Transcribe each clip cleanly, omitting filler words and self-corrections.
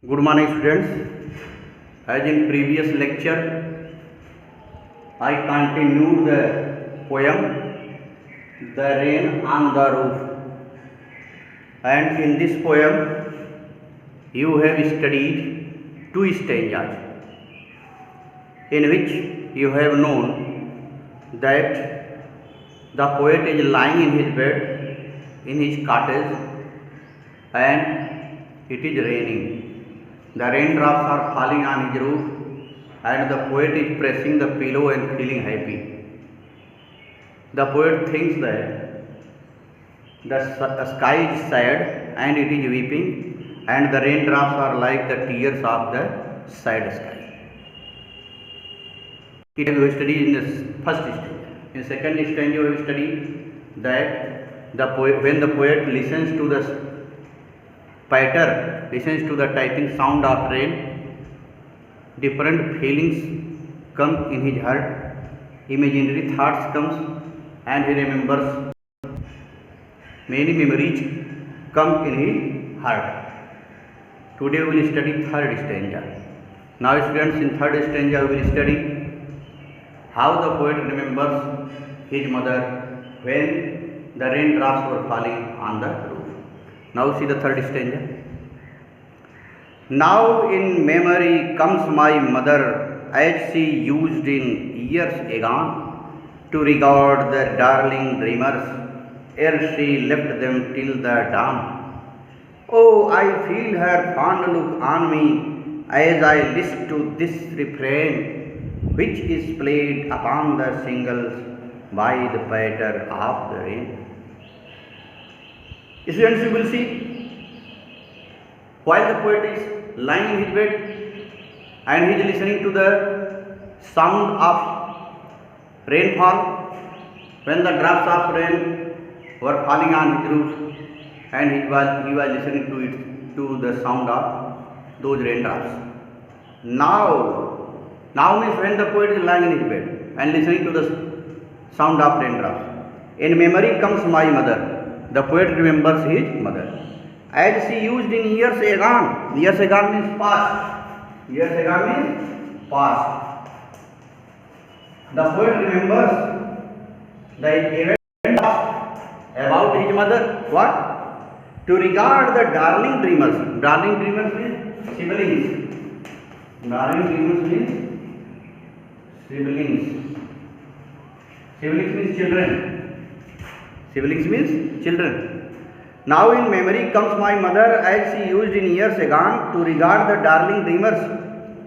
Good morning, students. As in previous lecture, I continued the poem The Rain on the Roof. And in this poem, you have studied two stanzas in which you have known that the poet is lying in his bed in his cottage and it is raining. The raindrops are falling on his roof and the poet is pressing the pillow and feeling happy. The poet thinks that the sky is sad and it is weeping and the raindrops are like the tears of the sad sky. It we studied in the first stanza. In second stanza we studied that when the poet listens to the patter, listens to the typing sound of rain, different feelings come in his heart, imaginary thoughts comes and he remembers many memories come in his heart. Today we will study third stanza. Now students, in third stanza we will study how the poet remembers his mother when the raindrops were falling on the roof. Now see the third stanza. Now in memory comes my mother as she used in years agone to regard the darling dreamers ere she left them till the dawn. Oh, I feel her fond look on me as I listen to this refrain which is played upon the shingles by the patter of the rain. Students, you will see, while the poet is lying in his bed and he is listening to the sound of rainfall, when the drops of rain were falling on his roof and he was listening to the sound of those raindrops. Now means when the poet is lying in his bed and listening to the sound of raindrops. In memory comes my mother. The poet remembers his mother as she used in years agone. Years agone means past. Years agone means past. The poet remembers the event about his mother. What? To regard the darling dreamers. Darling dreamers means siblings. Darling dreamers means siblings. Siblings means children. Siblings means children. Now in memory comes my mother as she used in years agone to regard the darling dreamers.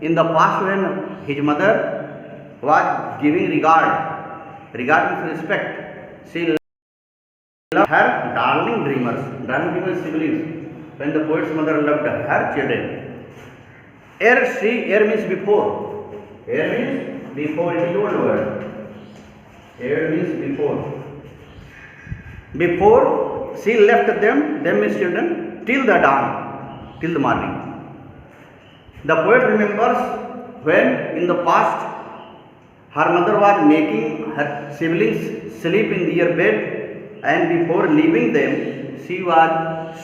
In the past when his mother was giving regard with respect, she loved her darling dreamers. Darling dreamers siblings. When the poet's mother loved her children. Ere means before. Ere means before, it is old word. Ere means before. Before she left them means children, till the dawn, till the morning. The poet remembers when in the past her mother was making her siblings sleep in their bed and before leaving them she was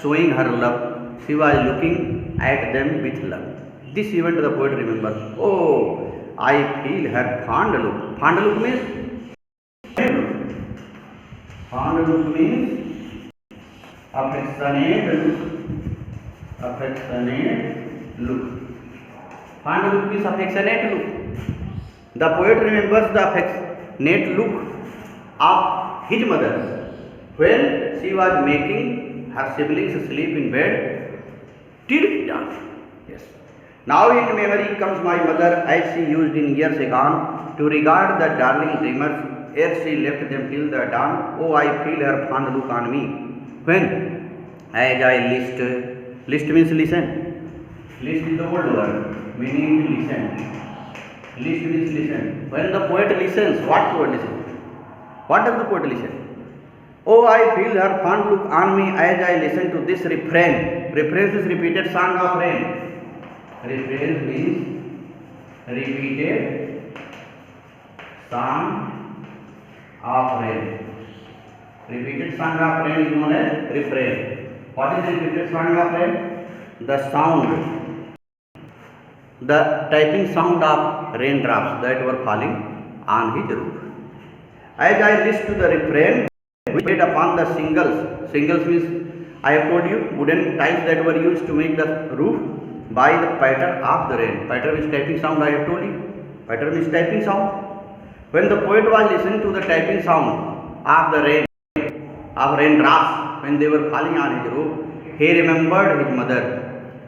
showing her love. She was looking at them with love. This event the poet remembers. Oh, I feel her fond look. Fond look means fond look means affectionate look. Affectionate look. Fond look means affectionate look. The poet remembers the affectionate look of his mother when she was making her siblings sleep in bed till dawn. Yes. Now in memory comes my mother as she used in years agone to regard the darling dreamers ere she left them till the dawn. Oh, I feel her fond look on me when as I list means listen. List is the old word meaning listen. List means listen. When the poet listens, what poet listens? What does the poet listen? Oh, I feel her fond look on me as I listen to this refrain. Refrain is repeated song of rain. Refrain means repeated song of rain. Repeated song of rain is known as refrain. What is the repeated song of rain? The sound the tapping sound of raindrops that were falling on his roof. As I listened to the refrain, we played upon the shingles. Shingles means, I have told you, wooden tiles that were used to make the roof by the patter of the rain. Patter means tapping sound, I have told you. Patter means tapping sound. When the poet was listening to the tapping sound of the rain, of raindrops, when they were falling on his roof, he remembered his mother,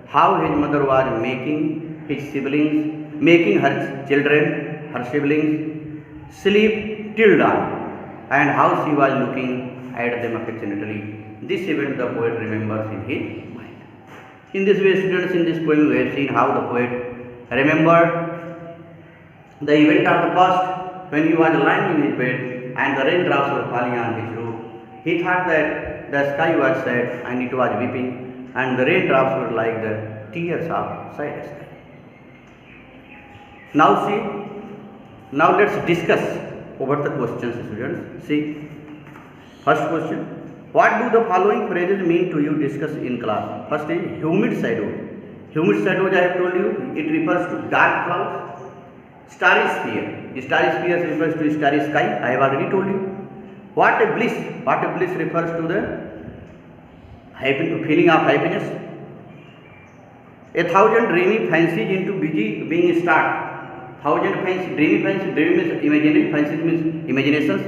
how his mother was making his siblings, making her children, her siblings, sleep till dawn, and how she was looking at them affectionately. This event the poet remembers in his mind. In this way, students, in this poem we have seen how the poet remembered the event of the past when he was lying in his bed and the raindrops were falling on his roof. He thought that the sky was sad and it was weeping, and the raindrops were like the tears of sad sky. Now let's discuss over the questions, students. See, first question: what do the following phrases mean to you? Discuss in class. First is humid shadows. Humid shadows, I have told you, it refers to dark clouds. Starry sphere. Starry sphere refers to starry sky. I have already told you. What a bliss. What a bliss refers to the feeling of happiness. 1,000 dreamy fancies into busy being start. 1,000 fancy, dreamy fancy, dreamy means imaginary, fancies means imaginations.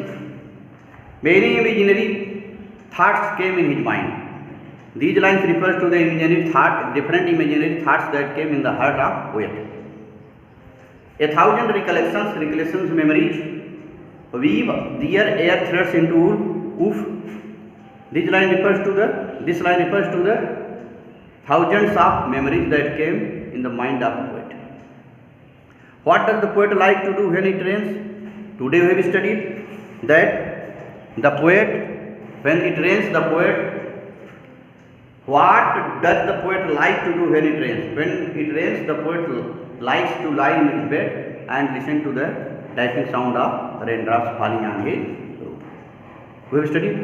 Many imaginary thoughts came in his mind. These lines refers to the imaginary thought, different imaginary thoughts that came in the heart of poet. 1,000 recollections, memories, weave their air threads into woof. This line refers to the thousands of memories that came in the mind of the poet. What does the poet like to do when it rains? Today we have studied that the poet, when it rains, what does the poet like to do when it rains? When it rains, the poet likes to lie in his bed and listen to the tapping sound of raindrops falling on his roof. We have studied.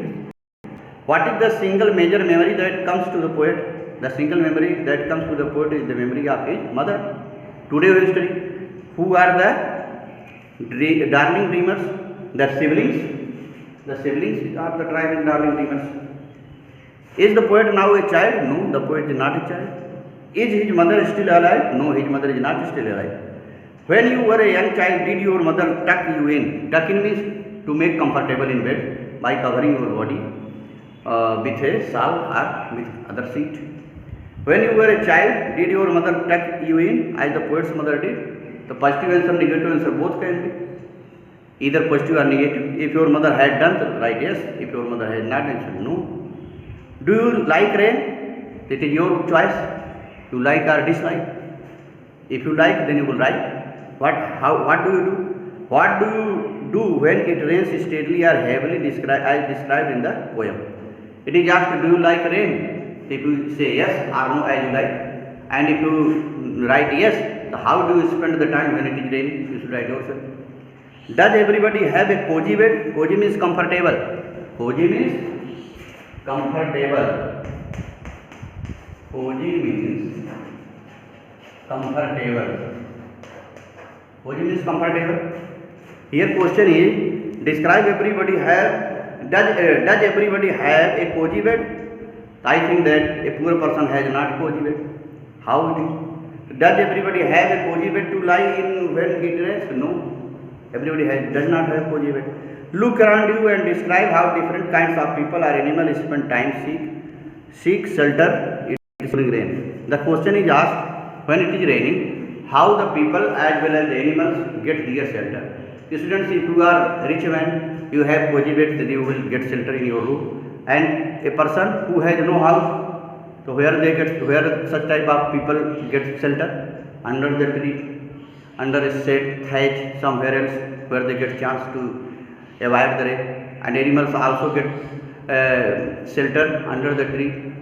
What is the single major memory that comes to the poet? The single memory that comes to the poet is the memory of his mother. Today we have studied. Who are the darling dreamers? The siblings. The siblings are the darling dreamers. Is the poet now a child? No, the poet is not a child. Is his mother still alive? No, his mother is not still alive. When you were a young child, did your mother tuck you in? Tuck in means to make comfortable in bed by covering your body with a shawl or with other sheet. When you were a child, did your mother tuck you in as the poet's mother did? The positive answer, negative answer, both can be. Either positive or negative. If your mother had done, write yes. If your mother had not, answer no. Do you like rain? It is your choice. You like or dislike. If you like, then you will write. What do you do? What do you do when it rains steadily or heavily as described in the poem? It is asked, do you like rain? If you say yes or no as you like. And if you write yes, how do you spend the time when it is raining? You should write yourself. Does everybody have a cozy bed? Cozy means comfortable. Cozy means comfortable. Cozy means comfortable. Cozy means comfortable. Here question is, describe everybody have, does everybody have a cozy bed? I think that a poor person has not a cozy bed. How it is? Does everybody have a cozy bed to lie in when it rains? No. Everybody does not have a cozy bed. Look around you and describe how different kinds of people or animals spend time seek shelter during rain. The question is asked, when it is raining, how the people as well as the animals get their shelter. Students, if you are a rich man, you have cozy bed, then you will get shelter in your room. And a person who has no house, so where such type of people get shelter? Under the tree, under a shade, thatch, somewhere else where they get chance to avoid the rain. And animals also get shelter under the tree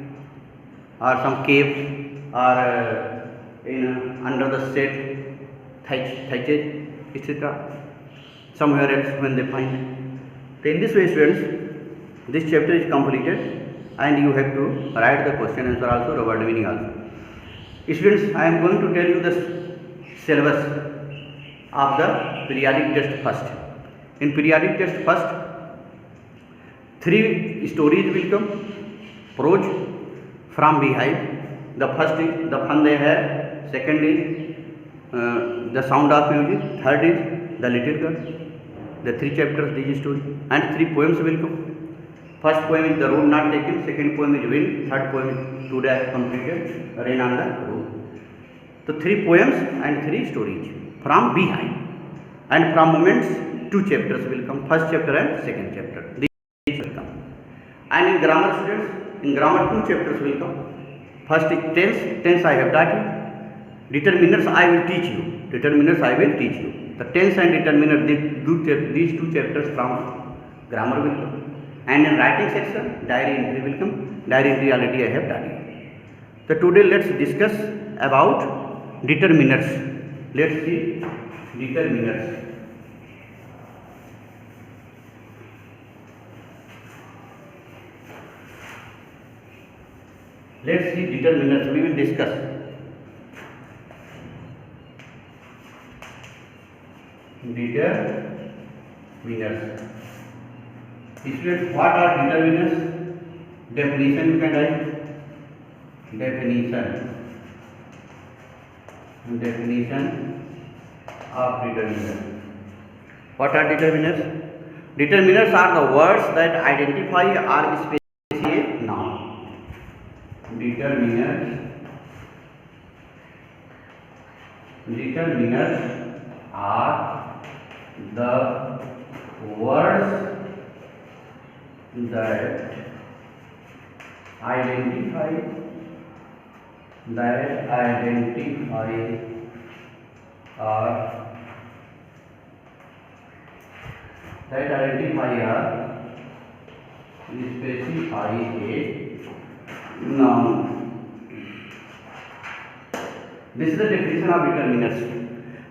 or some cave or under the shade, thatches, etc. Somewhere else when they find. So in this way, students, this chapter is completed. And you have to write the question answer also, the word meaning also. Students, I am going to tell you this syllabus of the periodic test first. In periodic test first, 3 stories will come. Prose from beehive. The first is the fun they have. Second is the sound of music. Third is the little girl. The 3 chapters these stories, and 3 poems will come. First poem is the road not taken. Second poem is wind. Third poem is today completed, rain on the road. So 3 poems and 3 stories from beehive, and from moments 2 chapters will come. First chapter and second chapter. These will come. And in grammar students, in grammar 2 chapters will come. First is tense. Tense I have taught you. Determiners I will teach you. Determiners I will teach you. The tense and determiner, these 2 chapters from grammar will come. And in writing section, diary entry will come. Diary entry already I have taught you. So today let's discuss about determiners. Let's see determiners. Let's see determiners. We will discuss. Determiners. Students, what are determiners? Definition you can write. Definition of determiner. What are determiners? Determiners are the words that identify or specify a noun. Determiners are the words that identify or specify a noun. This is the definition of determiners.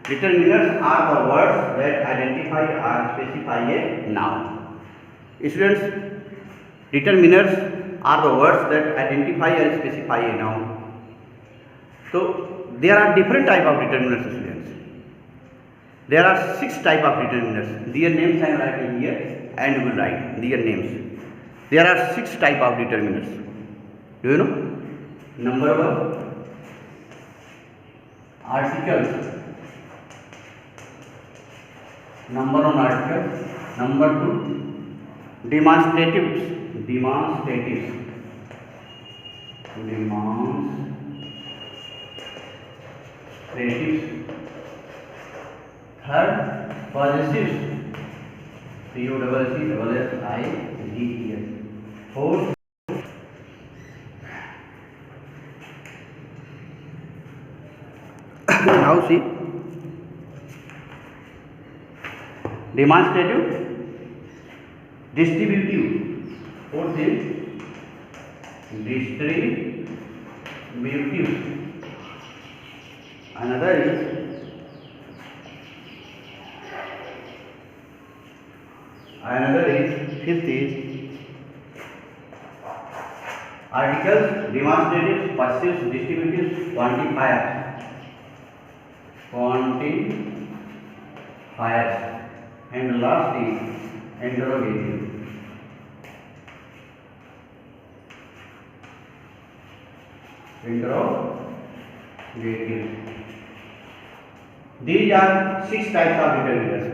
Determiners are the words that identify or specify a noun. Students, determiners are the words that identify or specify a noun. So there are different type of determiners, students. There are 6 type of determiners. Their names I am writing here, and you will write their names. There are 6 type of determiners. Do you know? Number 1, articles. Number 1, articles. Number 2, demonstratives. Third, possessives. Possessives. Fourth, now see, demonstrative, distributive. Fourth is distributive. Another is fifth is articles, demonstratives, possessives, distributives, quantifiers. And last is interrogative. These are 6 types of determiners: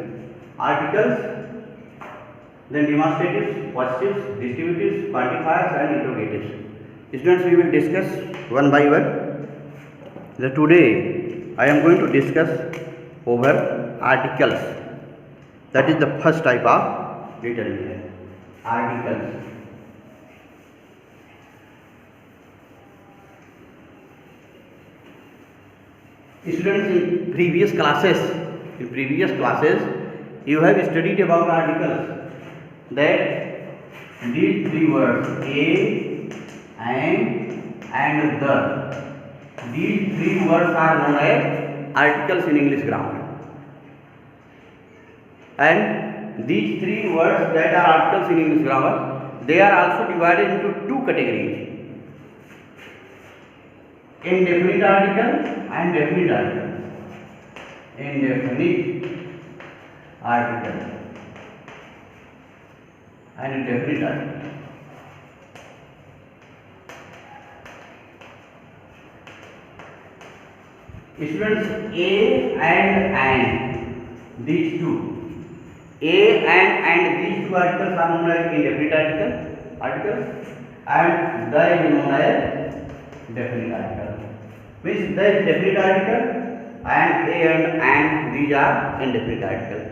articles, then demonstratives, possessives, distributives, quantifiers, and interrogatives. Students, we will discuss one by one. Today I am going to discuss over articles. That is the first type of determiner. Articles. Students, in previous classes, you have studied about articles. That these 3 words, a, and the. These 3 words are known as articles in English grammar. And these 3 words that are articles in English grammar, they are also divided into 2 categories: indefinite article and definite article. indefinite article and indefinite article. Students, a and these two, a and these two articles are known as indefinite articles, and the is known as definite article. Means the is definite article and a and these are indefinite article.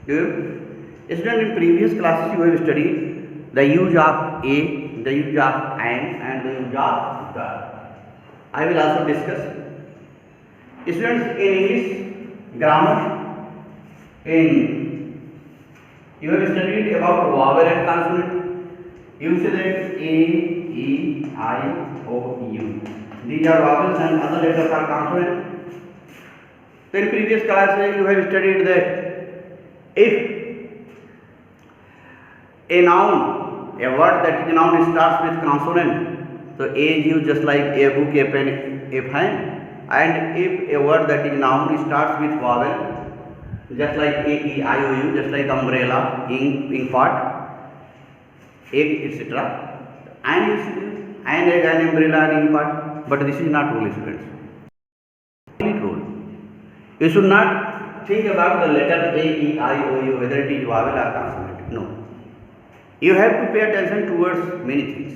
Students, in previous classes you have studied the use of a, the use of and the use of the. I will also discuss. Students, in English grammar, you have studied about vowel and consonant. You say that a, e, I, o, u. These are vowels and other letters are consonant. Then previous classes you have studied that if a noun, a word that is a noun starts with consonant, so a is used just like a book, a pen, a fan. And if a word that is noun starts with vowel, just like a, e, I, o, u, just like umbrella, ink pot, egg, etc. And you should use and egg and umbrella and ink pot, but this is not rule, students. Rule. You should not think about the letter a, e, I, o, u, whether it is vowel or consonant. No. You have to pay attention towards many things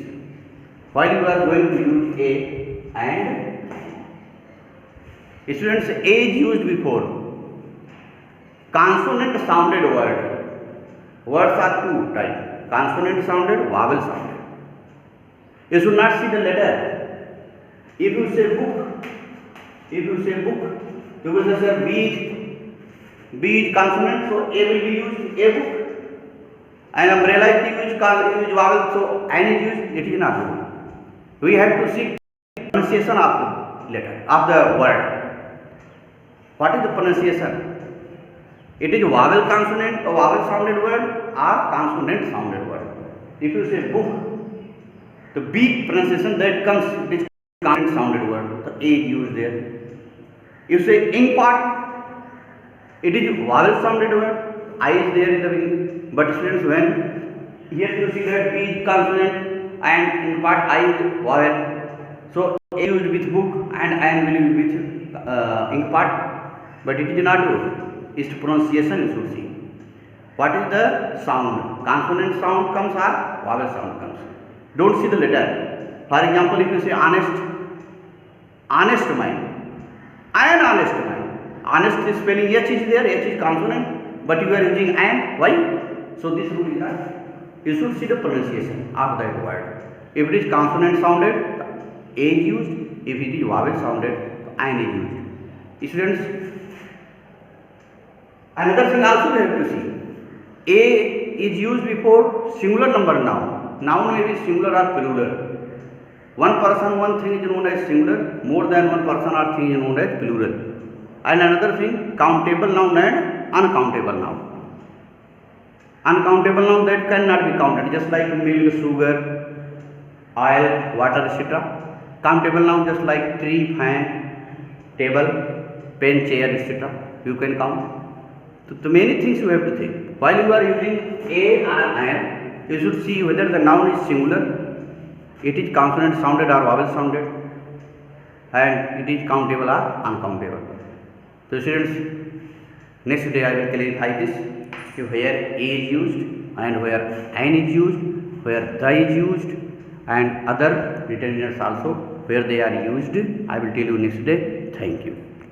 while you are going to use a and. Students, a is used before consonant sounded word. Words are two types: consonant sounded, vowel sounded. You should not see the letter. If you say book, you will say B is consonant, so a will be used, a book. And umbrella is used vowel, so n is used. It is not good. We have to see pronunciation of the letter of the word. What is the pronunciation? It is vowel consonant or vowel sounded word or consonant sounded word. If you say book, the B pronunciation that comes, it is consonant sounded word. The A is used there. You say ink pot, it is vowel sounded word. I is there in the beginning. But students, when here you see that B is consonant and ink pot I is vowel. So A used with book and N will use with ink pot. But it is not good. Its pronunciation you should see. What is the sound? Consonant sound comes or vowel sound comes. Don't see the letter. For example, if you say honest mind, an honest mind. Honest is spelling H is there, H is consonant, but you are using an. Why? So this rule is not. You should see the pronunciation of that word. If it is consonant sounded, A is used. If it is vowel sounded, an is used. Students, another thing also we have to see. A is used before singular number noun. Noun may be singular or plural. One person, one thing is known as singular. More than one person or thing is known as plural. And another thing, countable noun and uncountable noun. Uncountable noun that cannot be counted, just like milk, sugar, oil, water, etc. Countable noun just like tree, fan, table, pen, chair, etc. You can count. So many things you have to think. While you are using a or an, you should see whether the noun is singular, it is consonant sounded or vowel sounded, and it is countable or uncountable. So students, next day I will clarify this. Where a is used and where an is used, where the is used, and other determinants also where they are used. I will tell you next day. Thank you.